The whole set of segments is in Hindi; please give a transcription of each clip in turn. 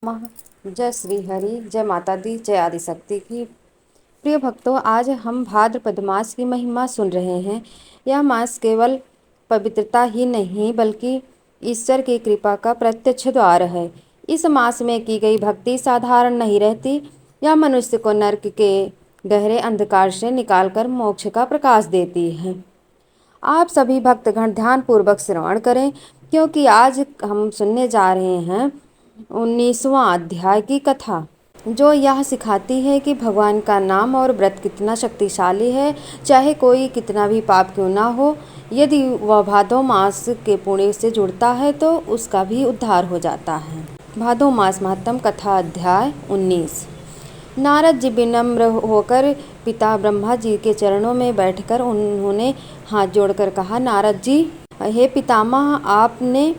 जय श्री हरि, जय माता दी, जय आदिशक्ति की। प्रिय भक्तों, आज हम भाद्रपद मास की महिमा सुन रहे हैं। यह मास केवल पवित्रता ही नहीं बल्कि ईश्वर की कृपा का प्रत्यक्ष द्वार है। इस मास में की गई भक्ति साधारण नहीं रहती। यह मनुष्य को नरक के गहरे अंधकार से निकालकर मोक्ष का प्रकाश देती है। आप सभी भक्तगण ध्यानपूर्वक श्रवण करें, क्योंकि आज हम सुनने जा रहे हैं 19वां अध्याय की कथा, जो यह सिखाती है कि भगवान का नाम और व्रत कितना शक्तिशाली है। चाहे कोई कितना भी पाप क्यों ना हो, यदि वह भादो मास के पुण्य से जुड़ता है तो उसका भी उद्धार हो जाता है। भादो मास महात्म कथा अध्याय 19। नारद जी विनम्र होकर पिता ब्रह्मा जी के चरणों में बैठकर उन्होंने हाथ जोड़कर कहा, नारद जी, हे पितामह, आपने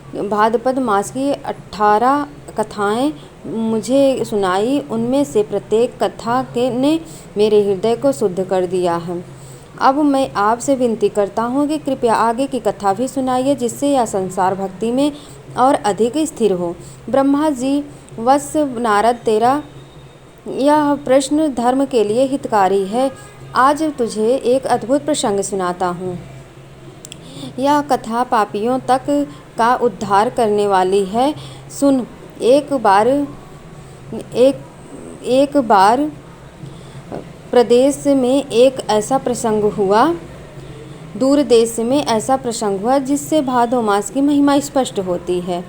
भाद्रपद मास की 18 कथाएं मुझे सुनाई। उनमें से प्रत्येक कथा ने मेरे हृदय को शुद्ध कर दिया है। अब मैं आपसे विनती करता हूँ कि कृपया आगे की कथा भी सुनाइए, जिससे यह संसार भक्ति में और अधिक स्थिर हो। ब्रह्मा जी, वत्स नारद, तेरा यह प्रश्न धर्म के लिए हितकारी है। आज तुझे एक अद्भुत प्रसंग सुनाता हूँ। यह कथा पापियों तक का उद्धार करने वाली है। सुन, एक बार प्रदेश में एक ऐसा प्रसंग हुआ, दूर देश में ऐसा प्रसंग हुआ जिससे भादो मास की महिमा स्पष्ट होती है।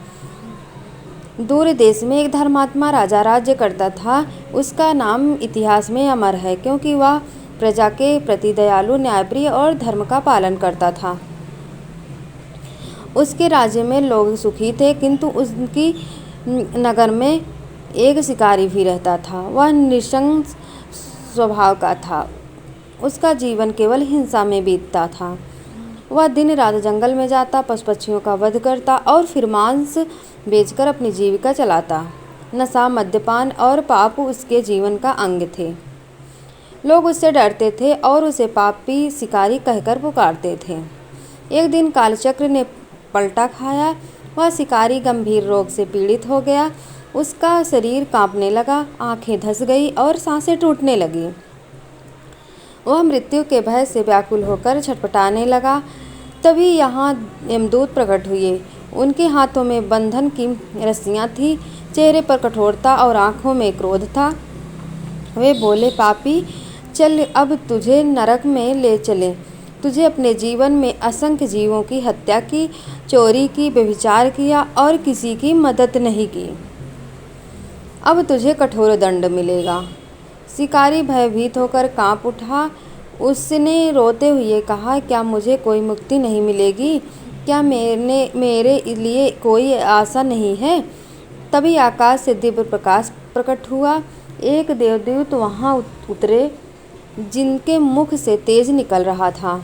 दूर देश में एक धर्मात्मा राजा राज्य करता था। उसका नाम इतिहास में अमर है, क्योंकि वह प्रजा के प्रति दयालु, न्यायप्रिय और धर्म का पालन करता था। उसके राज्य में लोग सुखी थे, किंतु उसकी नगर में एक शिकारी भी रहता था। वह नृशंस स्वभाव का था। उसका जीवन केवल हिंसा में बीतता था। वह दिन रात जंगल में जाता, पशु पक्षियों का वध करता और फिर मांस बेचकर अपनी जीविका चलाता। नशा, मद्यपान और पाप उसके जीवन का अंग थे। लोग उससे डरते थे और उसे पापी शिकारी कहकर पुकारते थे। एक दिन कालचक्र ने पलटा खाया। वह शिकारी गंभीर रोग से पीड़ित हो गया। उसका शरीर कांपने लगा, आंखें धंस गई और सांसें टूटने लगी। वह मृत्यु के भय से व्याकुल होकर छटपटाने लगा। तभी यहाँ यमदूत प्रकट हुए। उनके हाथों में बंधन की रस्सियाँ थीं, चेहरे पर कठोरता और आंखों में क्रोध था। वे बोले, पापी, चल, अब तुझे नरक में ले चले। तुझे अपने जीवन में असंख्य जीवों की हत्या की, चोरी की, व्यभिचार किया और किसी की मदद नहीं की। अब तुझे कठोर दंड मिलेगा। शिकारी भयभीत होकर कांप उठा। उसने रोते हुए कहा, क्या मुझे कोई मुक्ति नहीं मिलेगी? क्या मेरे लिए कोई आशा नहीं है? तभी आकाश से दिव्य प्रकाश प्रकट हुआ। एक देवदूत वहां उतरे, जिनके मुख से तेज निकल रहा था।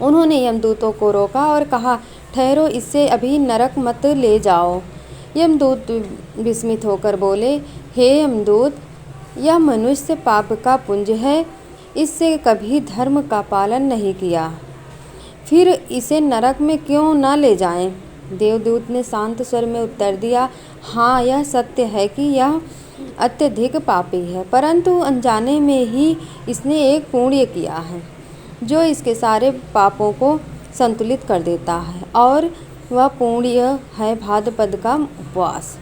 उन्होंने यमदूतों को रोका और कहा, ठहरो, इसे अभी नरक मत ले जाओ। यमदूत विस्मित होकर बोले, हे यमदूत, यह मनुष्य पाप का पुंज है। इससे कभी धर्म का पालन नहीं किया, फिर इसे नरक में क्यों न ले जाएं? देवदूत ने शांत स्वर में उत्तर दिया, हाँ, यह सत्य है कि यह अत्यधिक पापी है, परंतु अनजाने में ही इसने एक पुण्य किया है, जो इसके सारे पापों को संतुलित कर देता है, और वह पुण्य है भाद्रपद का उपवास।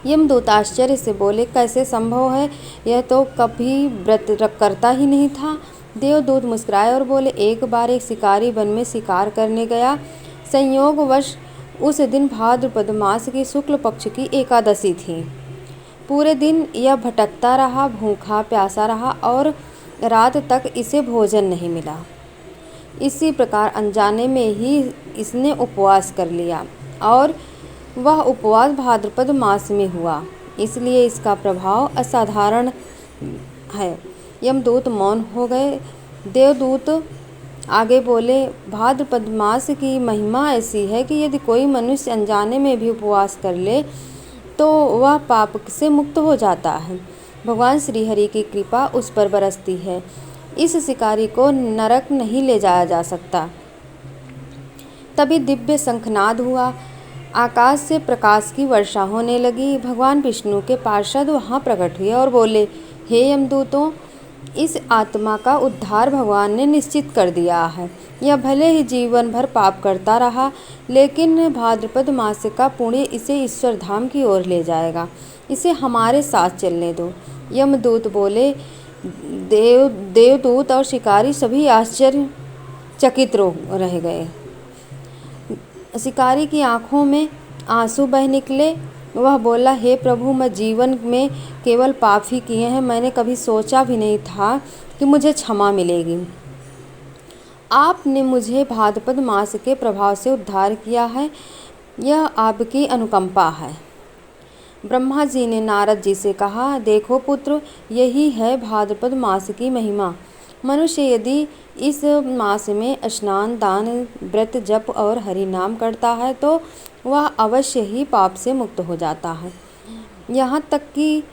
यमदूत आश्चर्य से बोले, कैसे संभव है? यह तो कभी व्रत करता ही नहीं था। देवदूत मुस्कुराए और बोले, एक बार एक शिकारी वन में शिकार करने गया। संयोगवश उस दिन भाद्रपद मास की शुक्ल पक्ष की एकादशी थी। पूरे दिन यह भटकता रहा, भूखा प्यासा रहा और रात तक इसे भोजन नहीं मिला। इसी प्रकार अनजाने में ही इसने उपवास कर लिया, और वह उपवास भाद्रपद मास में हुआ, इसलिए इसका प्रभाव असाधारण है। यमदूत मौन हो गए। देवदूत आगे बोले, भाद्रपद मास की महिमा ऐसी है कि यदि कोई मनुष्य अनजाने में भी उपवास कर ले तो वह पाप से मुक्त हो जाता है। भगवान श्री हरि की कृपा उस पर बरसती है। इस शिकारी को नरक नहीं ले जाया जा सकता। तभी दिव्य शंखनाद हुआ। आकाश से प्रकाश की वर्षा होने लगी। भगवान विष्णु के पार्षद वहाँ प्रकट हुए और बोले, हे यमदूतों, इस आत्मा का उद्धार भगवान ने निश्चित कर दिया है। यह भले ही जीवन भर पाप करता रहा, लेकिन भाद्रपद मास का पुण्य इसे ईश्वर धाम की ओर ले जाएगा। इसे हमारे साथ चलने दो। यमदूत बोले। देवदूत और शिकारी सभी आश्चर्यचकित रह गए। शिकारी की आंखों में आंसू बह निकले। वह बोला, हे प्रभु, मैं जीवन में केवल पाप ही किए हैं। मैंने कभी सोचा भी नहीं था कि मुझे क्षमा मिलेगी। आपने मुझे भाद्रपद मास के प्रभाव से उद्धार किया है, यह आपकी अनुकंपा है। ब्रह्मा जी ने नारद जी से कहा, देखो पुत्र, यही है भाद्रपद मास की महिमा। मनुष्य यदि इस मास में स्नान, दान, व्रत, जप और हरि नाम करता है तो वह अवश्य ही पाप से मुक्त हो जाता है। यहाँ तक कि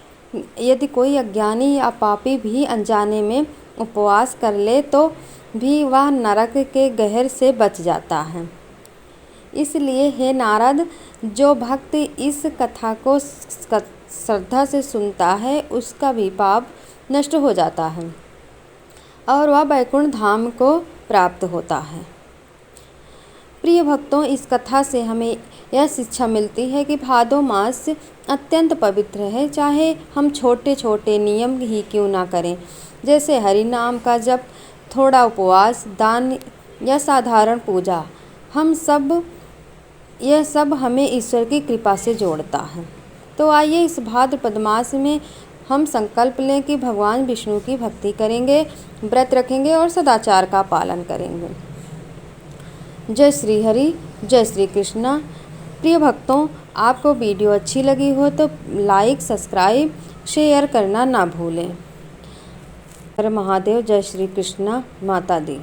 यदि कोई अज्ञानी या पापी भी अनजाने में उपवास कर ले तो भी वह नरक के गहर से बच जाता है। इसलिए हे नारद, जो भक्त इस कथा को श्रद्धा से सुनता है उसका भी पाप नष्ट हो जाता है और वह वैकुंठ धाम को प्राप्त होता है। प्रिय भक्तों, इस कथा से हमें यह शिक्षा मिलती है कि भादो मास अत्यंत पवित्र है। चाहे हम छोटे छोटे नियम ही क्यों ना करें, जैसे हरि नाम का जप, थोड़ा उपवास, दान या साधारण पूजा, यह सब हमें ईश्वर की कृपा से जोड़ता है। तो आइए इस भाद्रपद मास में हम संकल्प लें कि भगवान विष्णु की भक्ति करेंगे, व्रत रखेंगे और सदाचार का पालन करेंगे। जय श्री हरि, जय श्री कृष्णा। प्रिय भक्तों, आपको वीडियो अच्छी लगी हो तो लाइक, सब्सक्राइब, शेयर करना ना भूलें। हर महादेव। जय श्री कृष्णा। माता दी।